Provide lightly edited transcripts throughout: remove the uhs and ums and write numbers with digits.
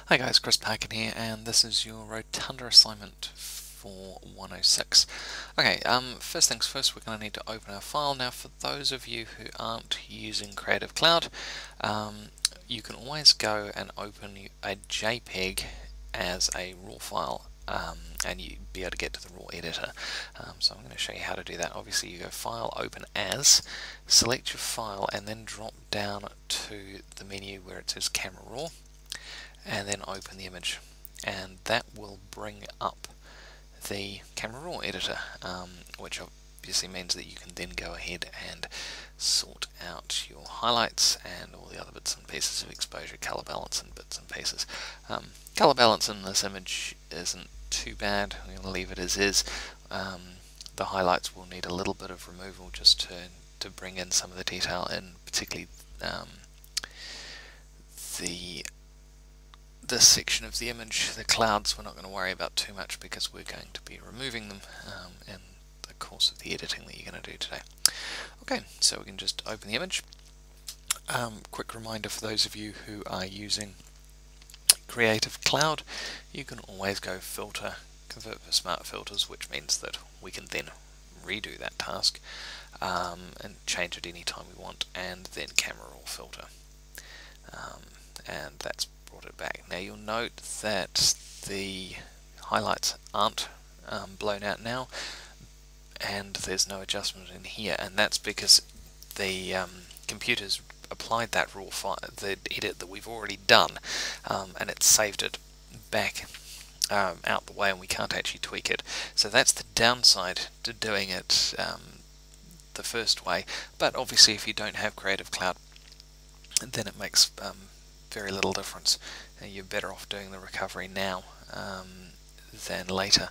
Hi guys, Chris Parkin here, and this is your Rotunda assignment for 106. Okay, first things first, we're going to need to open our file. Now, for those of you who aren't using Creative Cloud, you can always go and open a JPEG as a RAW file, and you'd be able to get to the RAW editor. So I'm going to show you how to do that. Obviously, you go File, Open As, select your file, and then drop down to the menu where it says Camera Raw, and then open the image, and that will bring up the Camera Raw editor, which obviously means that you can then go ahead and sort out your highlights and all the other bits and pieces of exposure, color balance and bits and pieces. Color balance in this image isn't too bad. I'm going to leave it as is. The highlights will need a little bit of removal just to bring in some of the detail, and particularly this section of the image. The clouds we're not going to worry about too much because we're going to be removing them in the course of the editing that you're going to do today. Okay, so we can just open the image. Quick reminder for those of you who are using Creative Cloud, you can always go Filter, Convert for Smart Filters, which means that we can then redo that task and change it anytime we want, and then Camera Raw Filter, and that's brought it back. Now you'll note that the highlights aren't blown out now, and there's no adjustment in here, and that's because the computer's applied that raw file, the edit that we've already done, and it's saved it back out the way, and we can't actually tweak it. So that's the downside to doing it the first way. But obviously, if you don't have Creative Cloud, then it makes very little difference. You're better off doing the recovery now than later.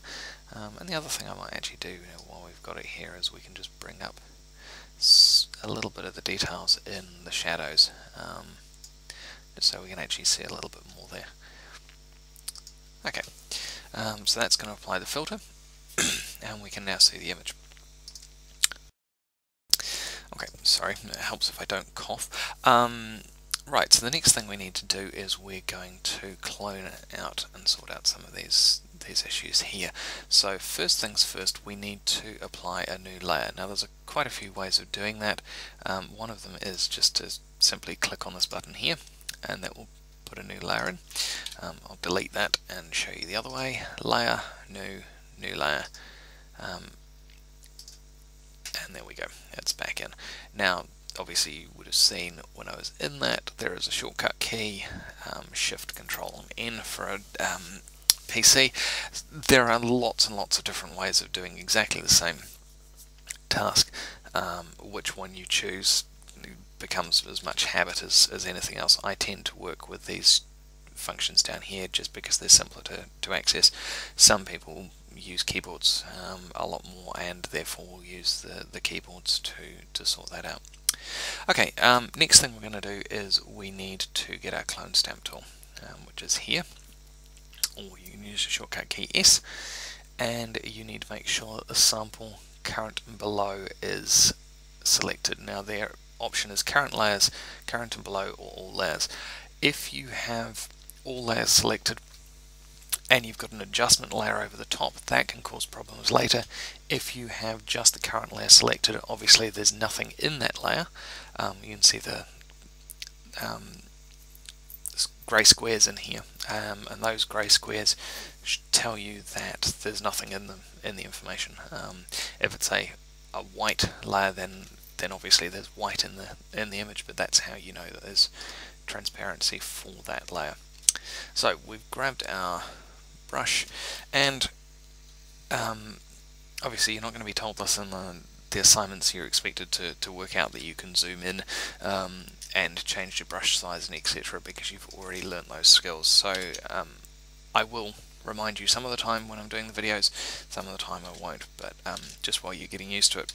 And the other thing I might actually do while we've got it here is we can just bring up a little bit of the details in the shadows, just so we can actually see a little bit more there. Okay, so that's going to apply the filter, and we can now see the image. Okay, sorry, it helps if I don't cough. Right, so the next thing we need to do is we're going to clone it out and sort out some of these issues here. So first things first, we need to apply a new layer. Now there's quite a few ways of doing that. One of them is just to simply click on this button here, and that will put a new layer in. I'll delete that and show you the other way. Layer, new layer, and there we go, it's back in. Now obviously you would have seen when I was in that there is a shortcut key, Shift Control N for a PC. There are lots and lots of different ways of doing exactly the same task. Which one you choose becomes as much habit as anything else. I tend to work with these functions down here just because they're simpler to access. Some people use keyboards a lot more, and therefore will use the keyboards to sort that out. Okay, next thing we're going to do is we need to get our clone stamp tool, which is here, or you can use the shortcut key S, and you need to make sure that the sample current and below is selected. Now their option is current layers, current and below, or all layers. If you have all layers selected and you've got an adjustment layer over the top, that can cause problems later. If you have just the current layer selected, obviously there's nothing in that layer. You can see the grey squares in here, and those grey squares should tell you that there's nothing in the information. If it's a white layer, then obviously there's white in the image, but that's how you know that there's transparency for that layer. So we've grabbed our brush, and obviously you're not going to be told this in the assignments. You're expected to work out that you can zoom in and change your brush size and etc., because you've already learnt those skills. So I will remind you some of the time when I'm doing the videos, some of the time I won't, but just while you're getting used to it.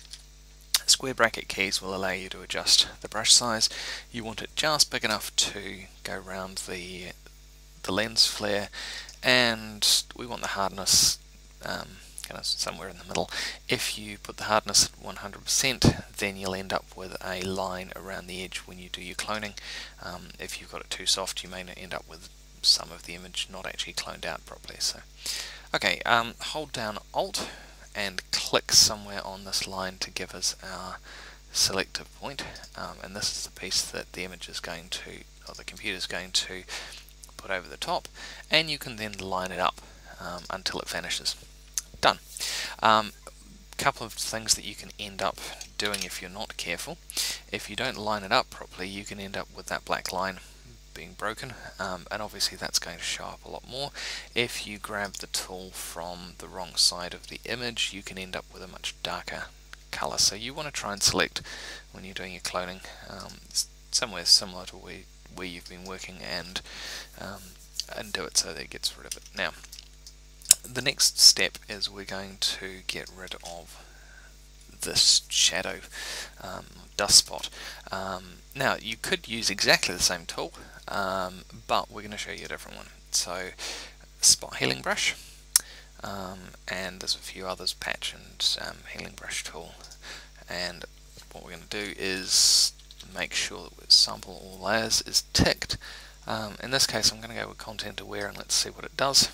Square bracket keys will allow you to adjust the brush size. You want it just big enough to go around the lens flare, and we want the hardness kind of somewhere in the middle. If you put the hardness at 100%, then you'll end up with a line around the edge when you do your cloning. If you've got it too soft, you may end up with some of the image not actually cloned out properly. So, okay, hold down Alt and click somewhere on this line to give us our selective point, and this is the piece that the image is going to, or the computer is going to put over the top, and you can then line it up until it vanishes. Done. Couple of things that you can end up doing if you're not careful. If you don't line it up properly, you can end up with that black line being broken, and obviously that's going to show up a lot more. If you grab the tool from the wrong side of the image, you can end up with a much darker color. So you want to try and select, when you're doing your cloning, somewhere similar to where you've been working, and do it so that it gets rid of it. Now, the next step is we're going to get rid of this shadow dust spot. Now, you could use exactly the same tool, but we're going to show you a different one. So, spot healing brush, and there's a few others, patch and healing brush tool. And what we're going to do is make sure that sample all layers is ticked. In this case, I'm going to go with content aware, and let's see what it does.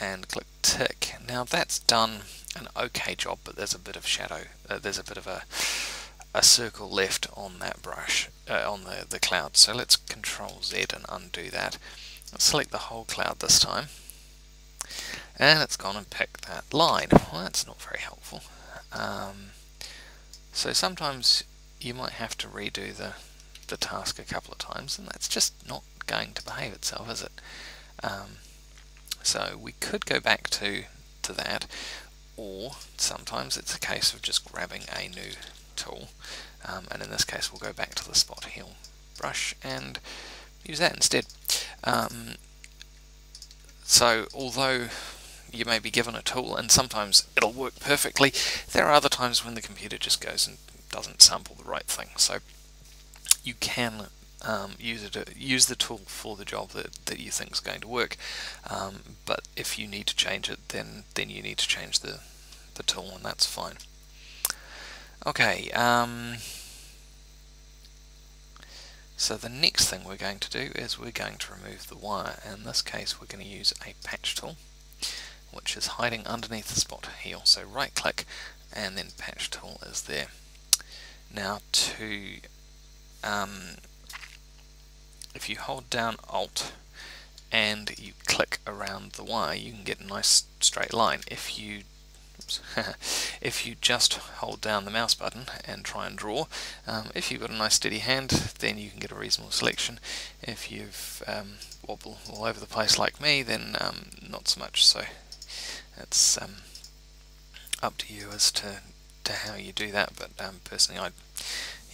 And click tick. Now that's done an okay job, but there's a bit of shadow. There's a bit of a circle left on that brush, on the cloud. So let's Control Z and undo that. Let's select the whole cloud this time, and it's gone and picked that line. Well, that's not very helpful. So sometimes you might have to redo the task a couple of times, and that's just not going to behave itself, is it? So we could go back to that, or sometimes it's a case of just grabbing a new tool, and in this case we'll go back to the spot heal brush and use that instead. So although you may be given a tool and sometimes it'll work perfectly, there are other times when the computer just goes and doesn't sample the right thing. So you can use the tool for the job that you think is going to work, but if you need to change it, then you need to change the tool, and that's fine. Okay, so the next thing we're going to do is we're going to remove the wire. In this case, we're going to use a patch tool, which is hiding underneath the spot heal. So right click, and then patch tool is there. Now if you hold down Alt and you click around the wire, you can get a nice straight line. If you just hold down the mouse button and try and draw, if you've got a nice steady hand, then you can get a reasonable selection. If you've wobble all over the place like me, then not so much. So it's up to you as to how you do that, but personally I'd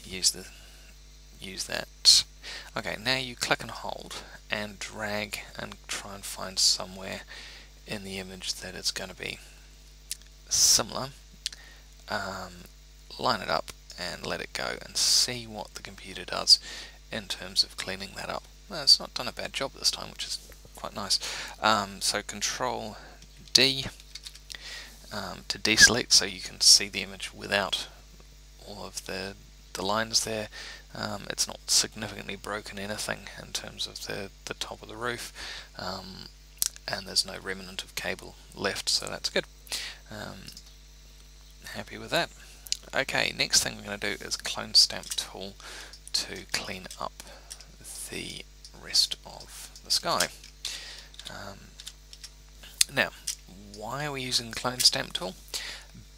use that. Okay, now you click and hold and drag and try and find somewhere in the image that it's going to be similar. Line it up and let it go and see what the computer does in terms of cleaning that up. Well, it's not done a bad job this time, which is quite nice. So Control D to deselect, so you can see the image without all of the lines there. It's not significantly broken anything in terms of the top of the roof, and there's no remnant of cable left, so that's good. Happy with that. Okay, next thing we're going to do is Clone Stamp tool to clean up the rest of the sky. Now, why are we using the Clone Stamp tool?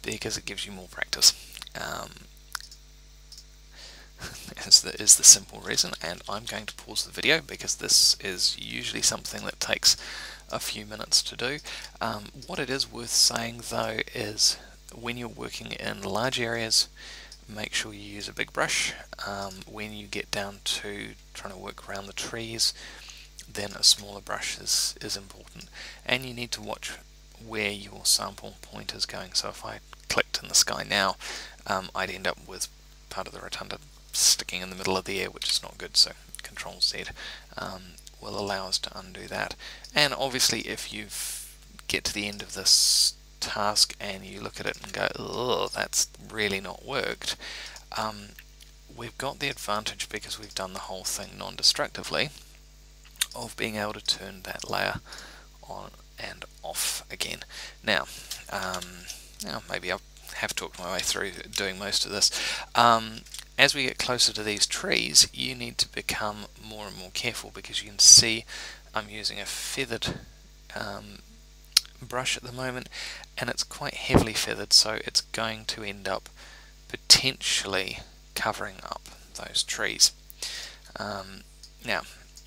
Because it gives you more practice. Is the simple reason, and I'm going to pause the video because this is usually something that takes a few minutes to do. What it is worth saying though is when you're working in large areas, make sure you use a big brush. When you get down to trying to work around the trees, then a smaller brush is important, and you need to watch where your sample point is going. So if I clicked in the sky now, I'd end up with part of the rotunda sticking in the middle of the air, which is not good. So Control Z will allow us to undo that. And obviously if you get to the end of this task and you look at it and go, oh, that's really not worked, we've got the advantage, because we've done the whole thing non-destructively, of being able to turn that layer on and off again. Now, maybe I'll have talked my way through doing most of this. As we get closer to these trees, you need to become more and more careful, because you can see I'm using a feathered brush at the moment, and it's quite heavily feathered, so it's going to end up potentially covering up those trees. Now,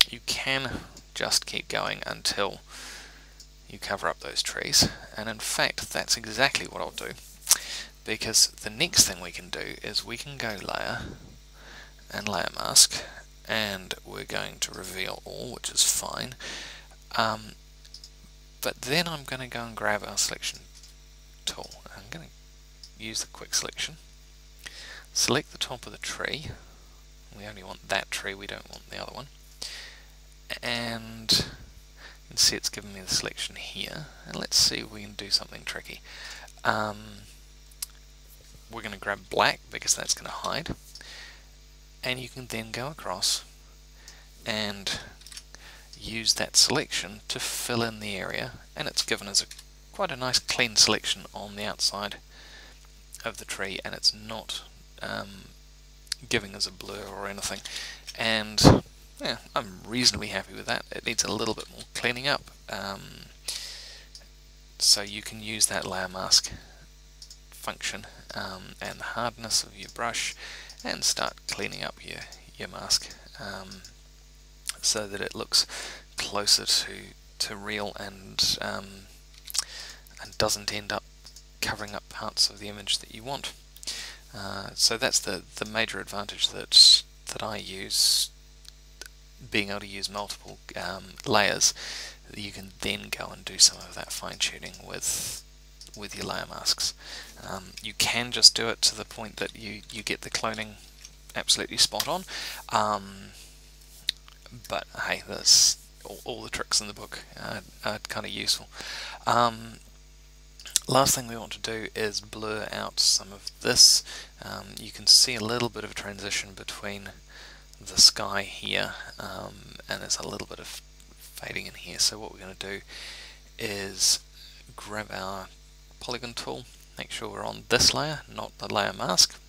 you can just keep going until you cover up those trees, and in fact that's exactly what I'll do, because the next thing we can do is we can go layer and layer mask, and we're going to reveal all, which is fine, but then I'm going to go and grab our selection tool. I'm going to use the quick selection, select the top of the tree. We only want that tree, we don't want the other one, and you can see it's given me the selection here, and let's see if we can do something tricky. We're going to grab black because that's going to hide, and you can then go across and use that selection to fill in the area, and it's given us quite a nice clean selection on the outside of the tree, and it's not giving us a blur or anything, and yeah, I'm reasonably happy with that. It needs a little bit more cleaning up, so you can use that layer mask function and the hardness of your brush and start cleaning up your mask so that it looks closer to real and doesn't end up covering up parts of the image that you want. So that's the major advantage that I use, being able to use multiple layers. You can then go and do some of that fine-tuning with your layer masks. You can just do it to the point that you get the cloning absolutely spot on, but hey, that's all the tricks in the book are kind of useful. Last thing we want to do is blur out some of this. You can see a little bit of a transition between the sky here, and there's a little bit of fading in here, so what we're going to do is grab our polygon tool, make sure we're on this layer, not the layer mask,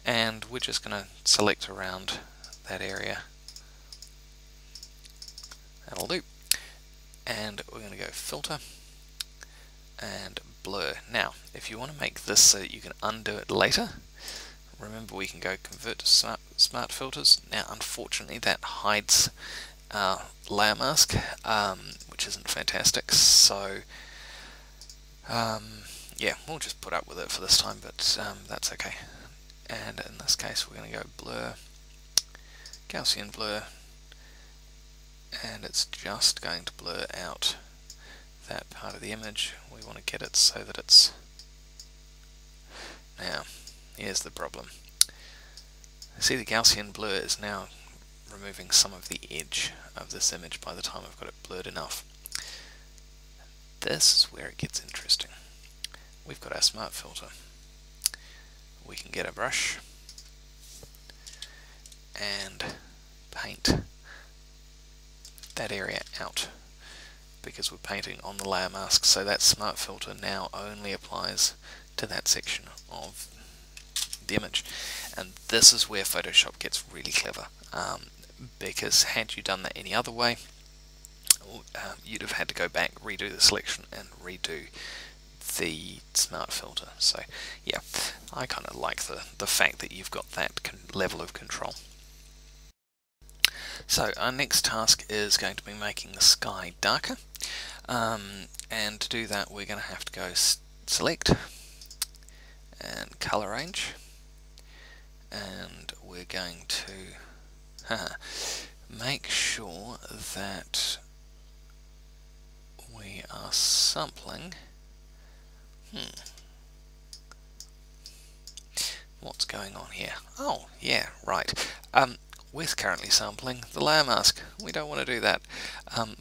and we're just going to select around that area. That'll do. And we're going to go filter and blur. Now, if you want to make this so that you can undo it later, remember we can go convert to smart filters. Now, unfortunately, that hides our layer mask, which isn't fantastic, so yeah, we'll just put up with it for this time, but that's okay. And in this case, we're going to go blur, Gaussian blur, and it's just going to blur out that part of the image. We want to get it so that it's... Now, here's the problem. See, the Gaussian blur is now removing some of the edge of this image by the time I've got it blurred enough. This is where it gets interesting. We've got our smart filter. We can get a brush and paint that area out, because we're painting on the layer mask, so that smart filter now only applies to that section of the image. And this is where Photoshop gets really clever, because had you done that any other way, you'd have had to go back, redo the selection, and redo the smart filter. So yeah, I kind of like the fact that you've got that level of control. So our next task is going to be making the sky darker, and to do that we're going to have to go select and color range, and we're going to make sure that we are sampling. What's going on here? Oh yeah, right. We're currently sampling the layer mask. We don't want to do that.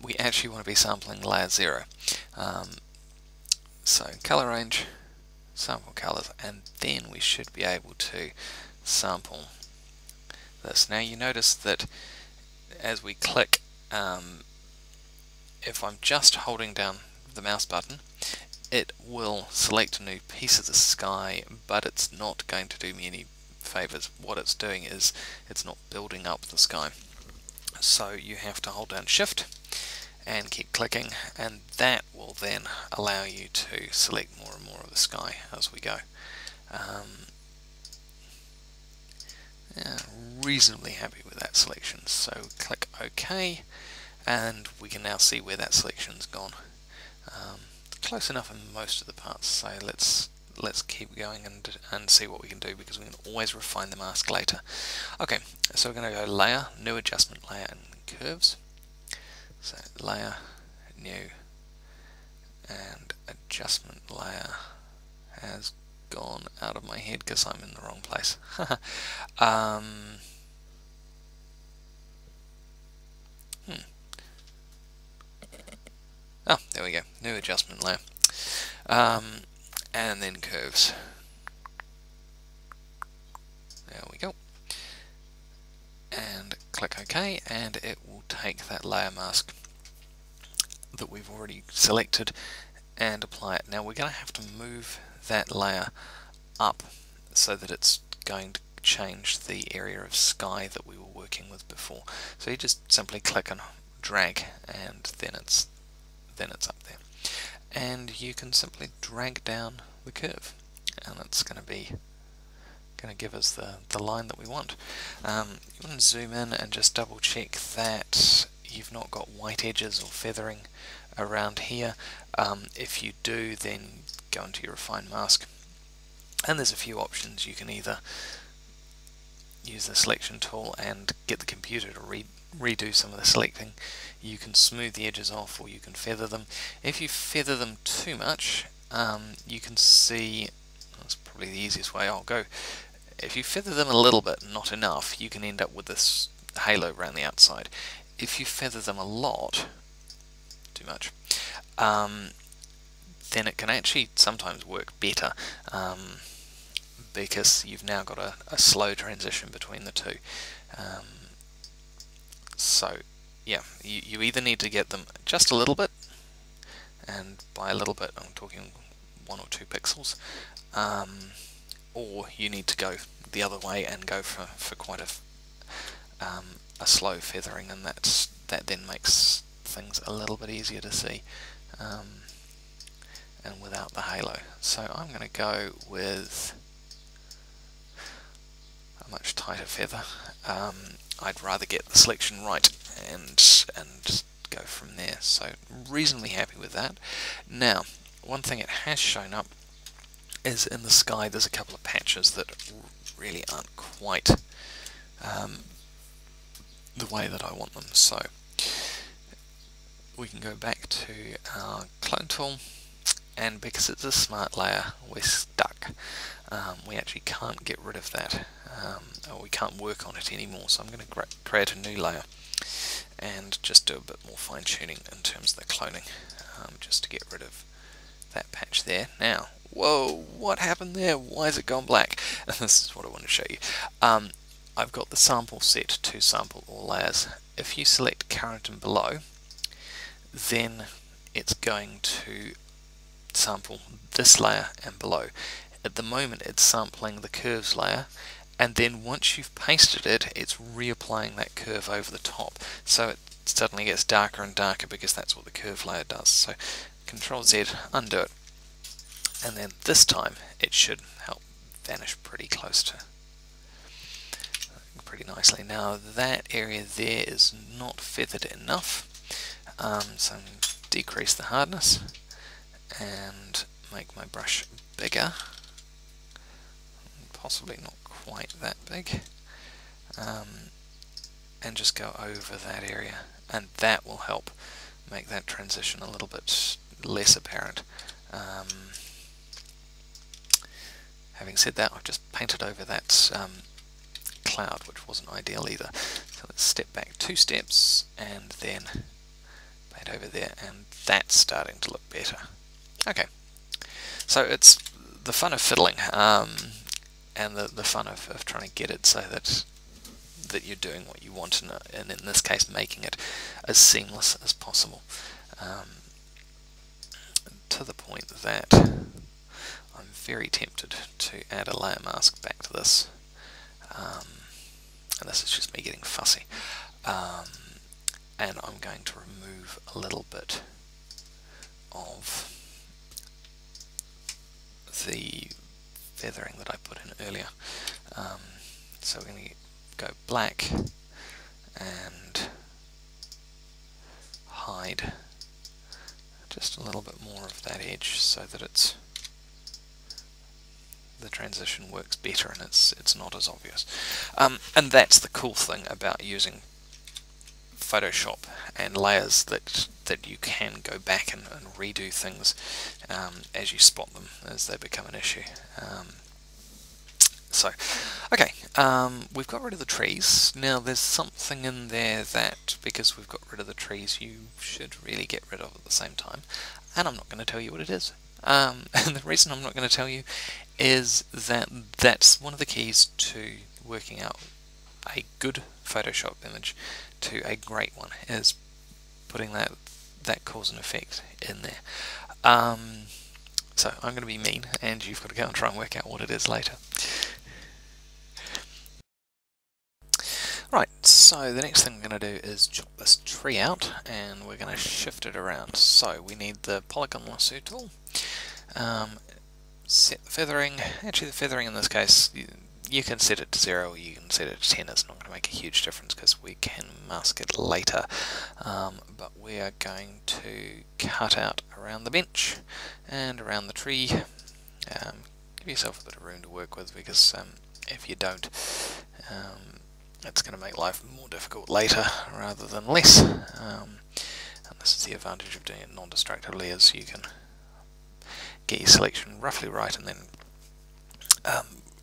We actually want to be sampling layer 0. So color range, sample colors, and then we should be able to sample this. Now you notice that as we click if I'm just holding down the mouse button, it will select a new piece of the sky, but it's not going to do me any favors. What it's doing is it's not building up the sky. So you have to hold down Shift and keep clicking, and that will then allow you to select more and more of the sky as we go. Yeah, reasonably happy with that selection, so click OK, and we can now see where that selection's gone. Close enough in most of the parts, so let's keep going and see what we can do, because we can always refine the mask later. Okay, so we're going to go Layer, New Adjustment Layer, and Curves. So Layer, New, and Adjustment Layer has gone out of my head because I'm in the wrong place. Oh, there we go. New adjustment layer. And then curves. There we go. And click OK, and it will take that layer mask that we've already selected and apply it. Now we're going to have to move that layer up so that it's going to change the area of sky that we were working with before. So you just simply click and drag, and then it's up there. And you can simply drag down the curve, and it's going to give us the line that we want. You want to zoom in and just double check that you've not got white edges or feathering around here. If you do, then go into your refine mask, and there's a few options. You can either use the selection tool and get the computer to redo some of the selecting. You can smooth the edges off, or you can feather them. If you feather them too much, you can see, that's probably the easiest way I'll go. If you feather them a little bit, not enough, you can end up with this halo around the outside. If you feather them a lot, too much, then it can actually sometimes work better, because you've now got a slow transition between the two. So yeah, you either need to get them just a little bit, and by a little bit I'm talking 1 or 2 pixels, or you need to go the other way and go for quite a slow feathering, and that then makes things a little bit easier to see, and without the halo. So I'm going to go with a much tighter feather. I'd rather get the selection right and go from there. So reasonably happy with that. Now, one thing it has shown up is in the sky there's a couple of patches that really aren't quite the way that I want them. So we can go back to our clone tool, and because it's a smart layer, we're stuck. We actually can't get rid of that, or we can't work on it anymore. So I'm going to create a new layer and just do a bit more fine tuning in terms of the cloning, just to get rid of that patch there. Now, whoa, what happened there? Why has it gone black? And this is what I want to show you. I've got the sample set to sample all layers. If you select current and below, then it's going to sample this layer and below. At the moment it's sampling the curves layer, and then once you've pasted it, it's reapplying that curve over the top. So it suddenly gets darker and darker because that's what the curve layer does. So Control Z, undo it, and then this time it should help vanish pretty nicely. Now that area there is not feathered enough, so I'm going to decrease the hardness and make my brush bigger, possibly not quite that big, and just go over that area, and that will help make that transition a little bit less apparent. Having said that, I've just painted over that cloud, which wasn't ideal either. So let's step back 2 steps and then paint over there, and that's starting to look better. Okay, so it's the fun of fiddling, and the fun of trying to get it so that that you're doing what you want, and in this case making it as seamless as possible, to the point that I'm very tempted to add a layer mask back to this, and this is just me getting fussy, and I'm going to remove a little bit of the feathering that I put in earlier. So we're going to go black and hide just a little bit more of that edge so that the transition works better and it's not as obvious. And that's the cool thing about using Photoshop and layers, that you can go back and redo things as you spot them as they become an issue. So, okay, we've got rid of the trees. Now there's something in there that, because we've got rid of the trees, you should really get rid of at the same time, and I'm not going to tell you what it is. And the reason I'm not going to tell you is that that's one of the keys to working out a good Photoshop image to a great one, is putting that cause and effect in there. So I'm going to be mean, and you've got to go and try and work out what it is later. Right, so the next thing we're going to do is chop this tree out, and we're going to shift it around. So we need the polygon lasso tool, set the feathering. Actually, the feathering in this case, you can set it to 0 or you can set it to 10. It's not going to make a huge difference because we can mask it later. But we are going to cut out around the bench and around the tree. Give yourself a bit of room to work with, because if you don't, it's going to make life more difficult later rather than less. And this is the advantage of doing it non-destructively, is you can get your selection roughly right and then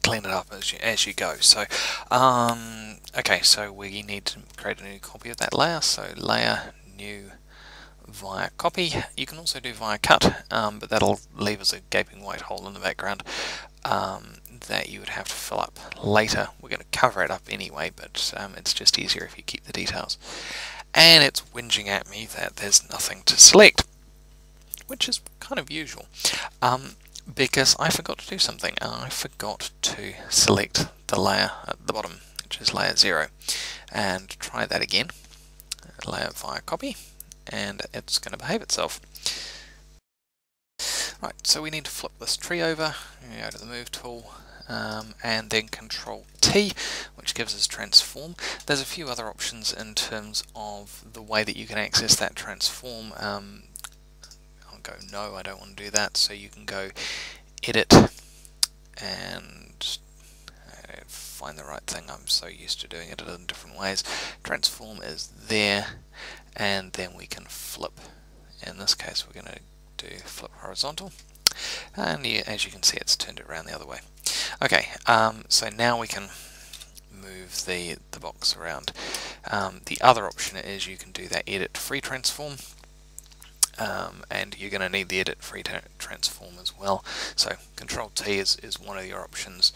clean it up as you go. So, okay, so we need to create a new copy of that layer. So layer, new, via copy. You can also do via cut, but that'll leave us a gaping white hole in the background that you would have to fill up later. We're going to cover it up anyway, but it's just easier if you keep the details. And it's whinging at me that there's nothing to select, which is kind of usual, because I forgot to do something. I forgot to select the layer at the bottom, which is layer 0, and try that again. Layer via copy, and it's going to behave itself. Right, so we need to flip this tree over. We go to the move tool, and then Control T, which gives us transform. There's a few other options in terms of the way that you can access that transform. I'll go no, I don't want to do that. So you can go edit and find the right thing. I'm so used to doing it in different ways. Transform is there, and then we can flip. In this case, we're going to do flip horizontal, and as you can see, it's turned it around the other way. Okay, so now we can move the box around. The other option is you can do that edit free transform, and you're going to need the edit free transform as well. So Control T is one of your options,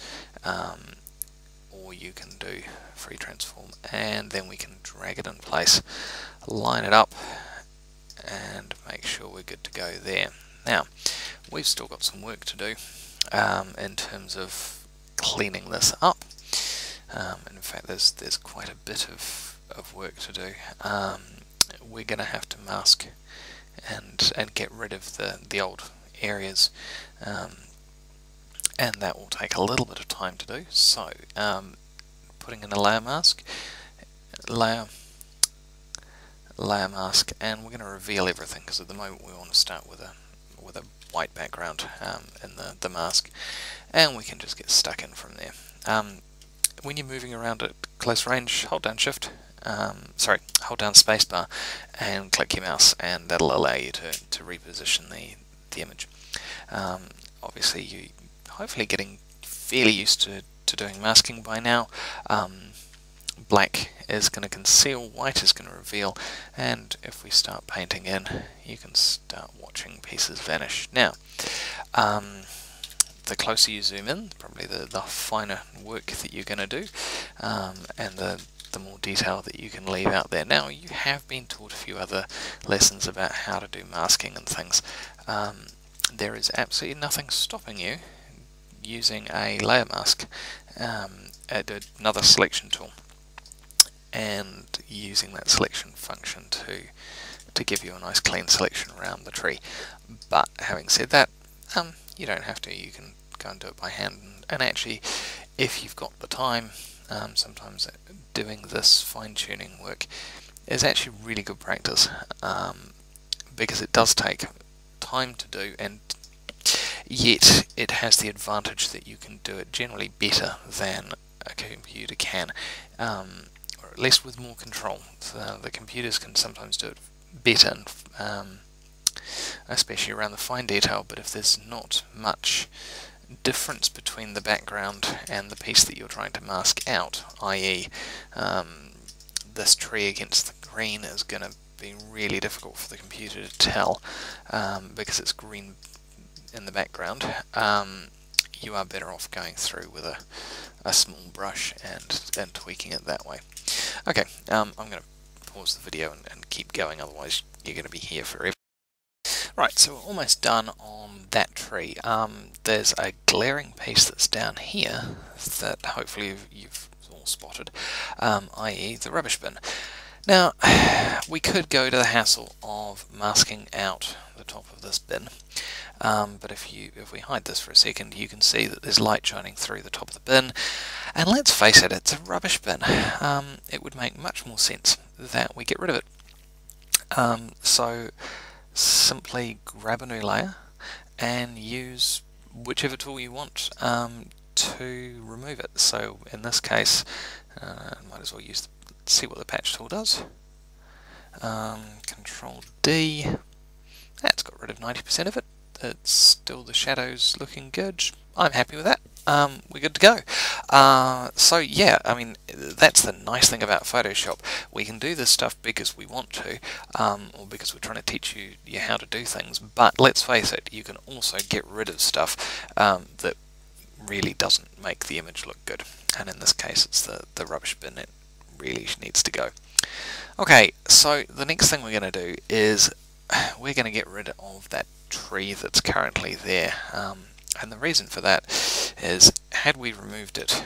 or you can do free transform, and then we can drag it in place, line it up, and make sure we're good to go there. Now, we've still got some work to do in terms of cleaning this up. And in fact, there's quite a bit of work to do. We're going to have to mask and get rid of the old areas, and that will take a little bit of time to do. So, putting in a layer mask, layer mask, and we're going to reveal everything, because at the moment we want to start with a white background in the mask, and we can just get stuck in from there. When you're moving around at close range, hold down Shift, hold down spacebar and click your mouse, and that'll allow you to reposition the image. Obviously, you're hopefully getting fairly used to doing masking by now. Black is going to conceal, white is going to reveal, and if we start painting in, you can start watching pieces vanish. Now, the closer you zoom in, probably the finer work that you're going to do, and the the more detail that you can leave out there. Now, you have been taught a few other lessons about how to do masking and things. There is absolutely nothing stopping you using a layer mask, another selection tool, and using that selection function to give you a nice clean selection around the tree. But having said that, you don't have to. You can go and do it by hand, and actually, if you've got the time, sometimes doing this fine-tuning work is actually really good practice, because it does take time to do, and yet it has the advantage that you can do it generally better than a computer can, or at least with more control. So the computers can sometimes do it better, especially around the fine detail, but if there's not much difference between the background and the piece that you're trying to mask out, i.e. This tree against the green is going to be really difficult for the computer to tell, because it's green in the background, you are better off going through with a small brush and tweaking it that way. Okay, I'm going to pause the video and keep going, otherwise you're going to be here forever. Right, so we're almost done on that tree. There's a glaring piece that's down here that hopefully you've all spotted, i.e. the rubbish bin. Now, we could go to the hassle of masking out the top of this bin, but if we hide this for a second, you can see that there's light shining through the top of the bin, and let's face it, it's a rubbish bin. It would make much more sense that we get rid of it. So simply grab a new layer and use whichever tool you want to remove it. So in this case, might as well use see what the patch tool does. Control D. That's got rid of 90% of it. It's still the shadows looking good. I'm happy with that. We're good to go. So yeah, I mean, that's the nice thing about Photoshop. We can do this stuff because we want to, or because we're trying to teach you how to do things, but let's face it, you can also get rid of stuff that really doesn't make the image look good, and in this case it's the rubbish bin. It really needs to go. Okay, so the next thing we're going to do is we're going to get rid of that tree that's currently there, and the reason for that is, had we removed it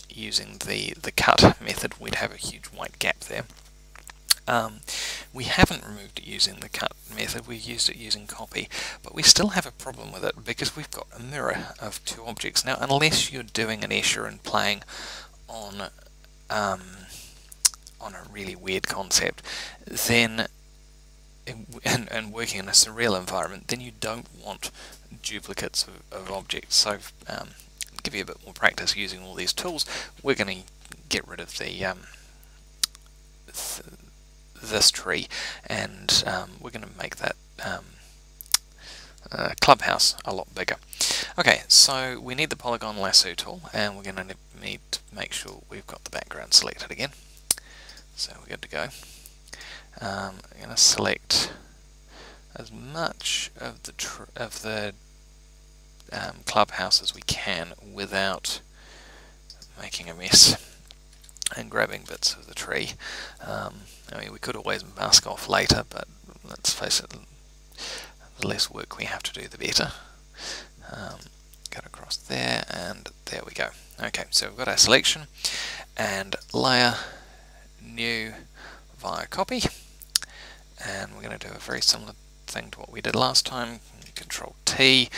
using the cut method, we'd have a huge white gap there. We haven't removed it using the cut method, we've used it using copy, but we still have a problem with it because we've got a mirror of two objects. Now, unless you're doing an Escher and playing on a really weird concept, then and working in a surreal environment, then you don't want duplicates of objects. So give you a bit more practice using all these tools, we're going to get rid of the this tree, and we're going to make that clubhouse a lot bigger. Okay, so we need the polygon lasso tool, and we're going to need to make sure we've got the background selected again. So we're good to go. I'm going to select as much of the clubhouse as we can without making a mess and grabbing bits of the tree. I mean, we could always mask off later, but let's face it, the less work we have to do, the better. Cut across there, and there we go. Okay, so we've got our selection, and layer, new, via copy, and we're going to do a very similar thing to what we did last time. Control T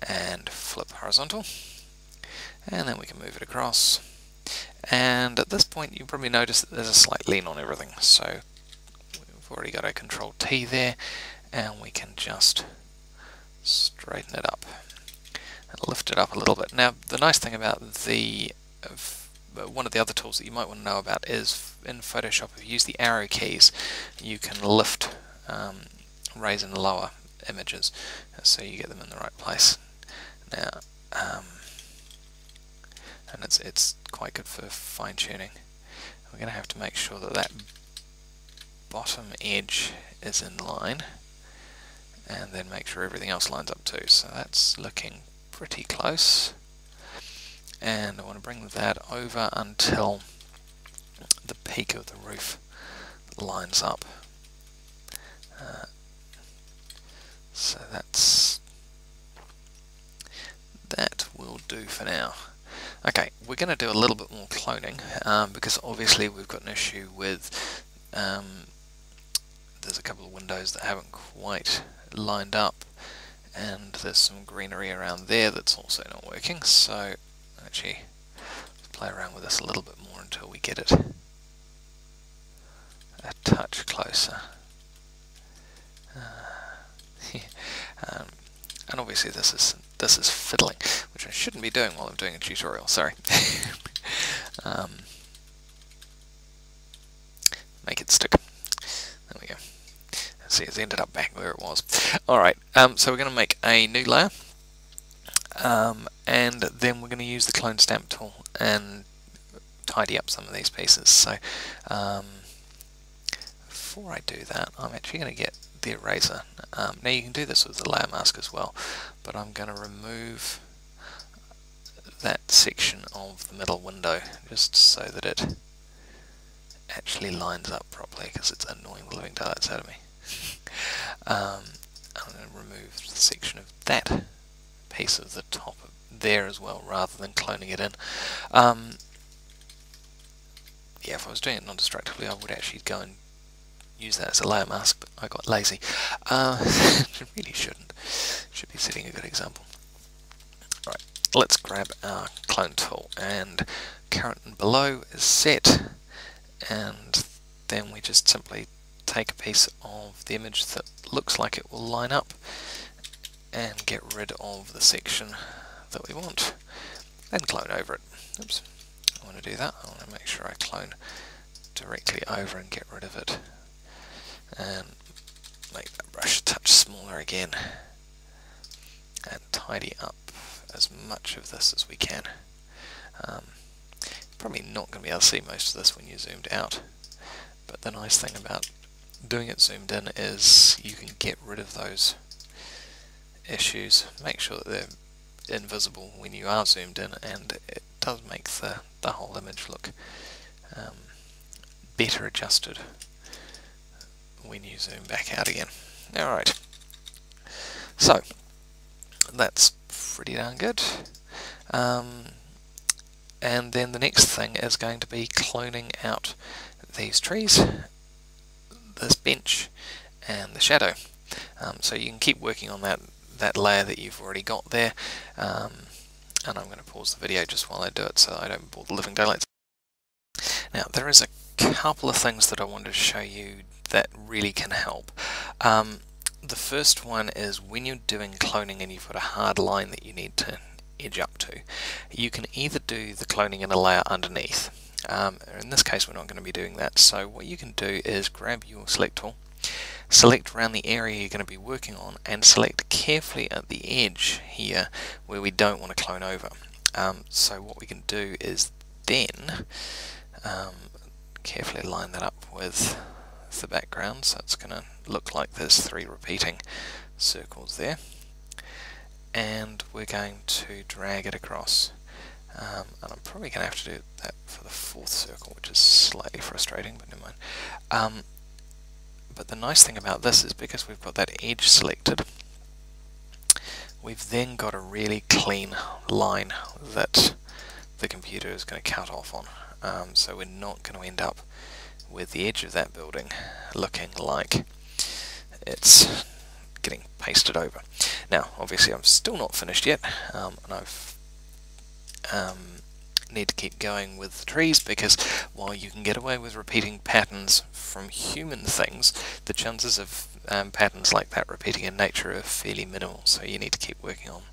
and flip horizontal, and then we can move it across. And at this point you probably notice that there's a slight lean on everything, so we've already got a Control T there, and we can just straighten it up and lift it up a little bit. Now, the nice thing about one of the other tools that you might want to know about is in Photoshop, if you use the arrow keys, you can lift, raise and lower images so you get them in the right place. Now, and it's quite good for fine-tuning. We're going to have to make sure that that bottom edge is in line, and then make sure everything else lines up too. So that's looking pretty close, and I want to bring that over until peak of the roof lines up. So that will do for now. Okay, we're going to do a little bit more cloning because obviously we've got an issue with there's a couple of windows that haven't quite lined up, and there's some greenery around there that's also not working. So actually, let's play around with this a little bit more until we get it a touch closer. And obviously this is fiddling, which I shouldn't be doing while I'm doing a tutorial. Sorry. Make it stick. There we go. See, it's ended up back where it was. Alright, so we're going to make a new layer, and then we're going to use the clone stamp tool and tidy up some of these pieces. So before I do that, I'm actually going to get the eraser. Now you can do this with the layer mask as well, but I'm going to remove that section of the middle window just so that it actually lines up properly, because it's annoying the living daylights out of me. I'm going to remove the section of that piece of the top of there as well, rather than cloning it in. Yeah, if I was doing it non-destructively, I would actually go and use that as a layer mask, but I got lazy. Really shouldn't. Should be setting a good example. Alright, let's grab our clone tool, and current and below is set, and then we just simply take a piece of the image that looks like it will line up and get rid of the section that we want, and clone over it. Oops, I want to do that. I want to make sure I clone directly over and get rid of it, and make that brush a touch smaller again, and tidy up as much of this as we can. Probably not going to be able to see most of this when you're zoomed out, but the nice thing about doing it zoomed in is you can get rid of those issues, make sure that they're invisible when you are zoomed in, and it does make the whole image look better adjusted when you zoom back out again. Alright, so that's pretty darn good. And then the next thing is going to be cloning out these trees, this bench, and the shadow. So you can keep working on that layer that you've already got there, and I'm going to pause the video just while I do it so I don't bore the living daylights. Now there is a couple of things that I wanted to show you that really can help. The first one is when you're doing cloning and you've got a hard line that you need to edge up to, you can either do the cloning in a layer underneath. In this case we're not going to be doing that, so what you can do is grab your select tool, select around the area you're going to be working on, and select carefully at the edge here where we don't want to clone over. So what we can do is then carefully line that up with the background, so it's going to look like there's 3 repeating circles there, and we're going to drag it across, and I'm probably going to have to do that for the 4th circle, which is slightly frustrating, but never mind. But the nice thing about this is because we've got that edge selected, we've then got a really clean line that the computer is going to cut off on. So we're not going to end up with the edge of that building looking like it's getting pasted over. Now obviously I'm still not finished yet, and I've need to keep going with the trees, because while you can get away with repeating patterns from human things, the chances of patterns like that repeating in nature are fairly minimal, so you need to keep working on,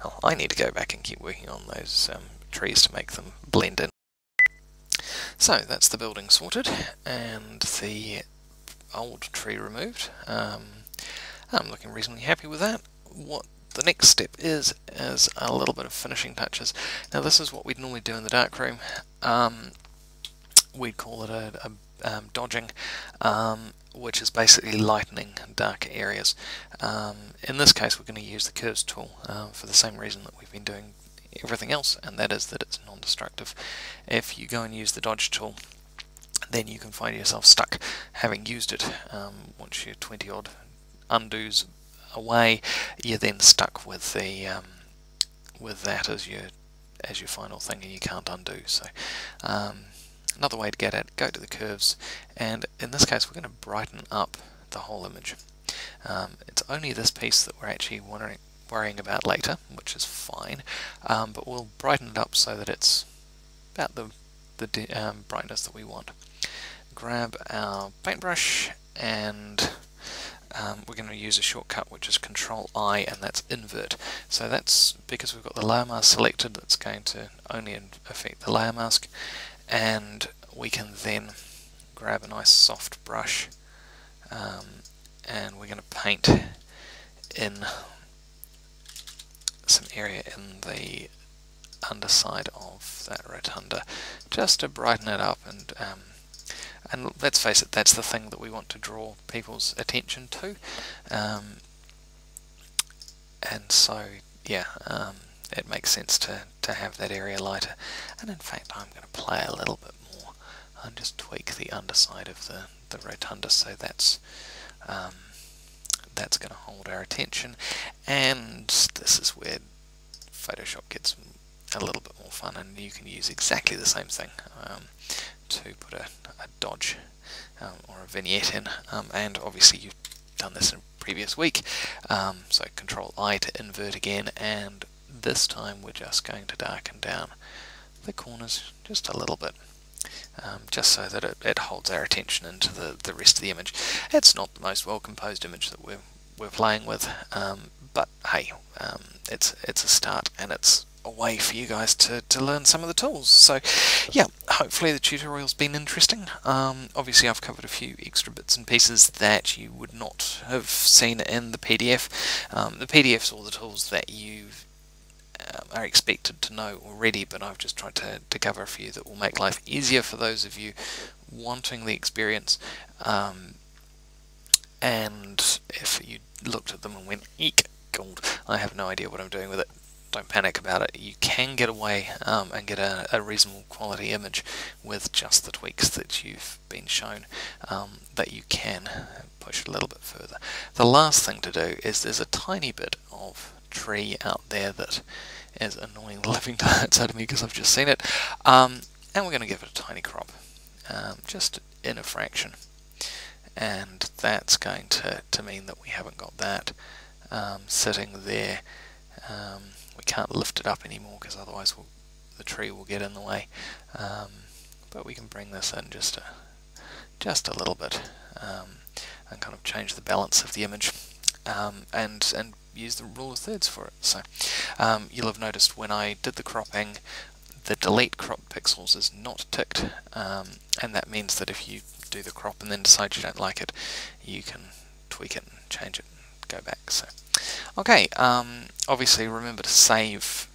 well, I need to go back and keep working on those trees to make them blend in. So that's the building sorted and the old tree removed. I'm looking reasonably happy with that. What the next step is a little bit of finishing touches. Now this is what we'd normally do in the darkroom. We'd call it a dodging, which is basically lightening dark areas. In this case we're going to use the curves tool for the same reason that we've been doing everything else, and that is that it's non-destructive. If you go and use the dodge tool, then you can find yourself stuck having used it. Once you're 20 odd undos away, you're then stuck with the with that as your final thing, and you can't undo. So another way to get at it, go to the curves, and in this case we're going to brighten up the whole image. It's only this piece that we're actually worrying about later, which is fine, but we'll brighten it up so that it's about the brightness that we want. Grab our paintbrush, and we're going to use a shortcut which is Control-I, and that's invert. So that's because we've got the layer mask selected, that's going to only affect the layer mask, and we can then grab a nice soft brush, and we're going to paint in some area in the underside of that rotunda just to brighten it up, and let's face it, that's the thing that we want to draw people's attention to, and so yeah, it makes sense to have that area lighter. And in fact I'm going to play a little bit more and just tweak the underside of the rotunda, so that's going to hold our attention. And this is where Photoshop gets a little bit more fun, and you can use exactly the same thing to put a dodge or a vignette in, and obviously you've done this in a previous week, so Control-I to invert again, and this time we're just going to darken down the corners just a little bit, just so that it holds our attention into the rest of the image. It's not the most well composed image that we're playing with, but hey, it's a start, and it's a way for you guys to learn some of the tools. So yeah, hopefully the tutorial's been interesting. Obviously I've covered a few extra bits and pieces that you would not have seen in the PDF. The PDF's all the tools that you are expected to know already, but I've just tried to cover a few that will make life easier for those of you wanting the experience. And if you looked at them and went, eek, gold, I have no idea what I'm doing with it, don't panic about it. You can get away and get a reasonable quality image with just the tweaks that you've been shown, that you can push a little bit further. The last thing to do is there's a tiny bit of tree out there that is annoying the living daylights out of me because I've just seen it, and we're going to give it a tiny crop, just in a fraction, and that's going to mean that we haven't got that sitting there. We can't lift it up anymore because otherwise the tree will get in the way, but we can bring this in just a little bit, and kind of change the balance of the image, and use the rule of thirds for it. So you'll have noticed when I did the cropping, the delete crop pixels is not ticked, and that means that if you do the crop and then decide you don't like it, you can tweak it and change it and go back. So okay, obviously remember to save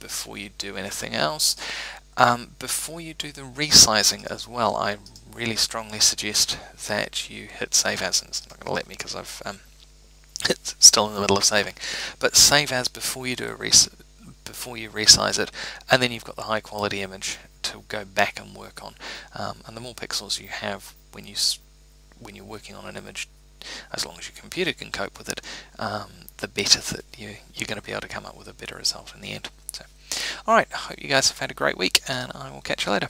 before you do anything else. Before you do the resizing as well, I really strongly suggest that you hit save as, and it's not going to let me because I've it's still in the middle of saving, but save as before you do before you resize it, and then you've got the high quality image to go back and work on. And the more pixels you have when you're working on an image, as long as your computer can cope with it, the better that you're going to be able to come up with a better result in the end. So, alright, I hope you guys have had a great week, and I will catch you later.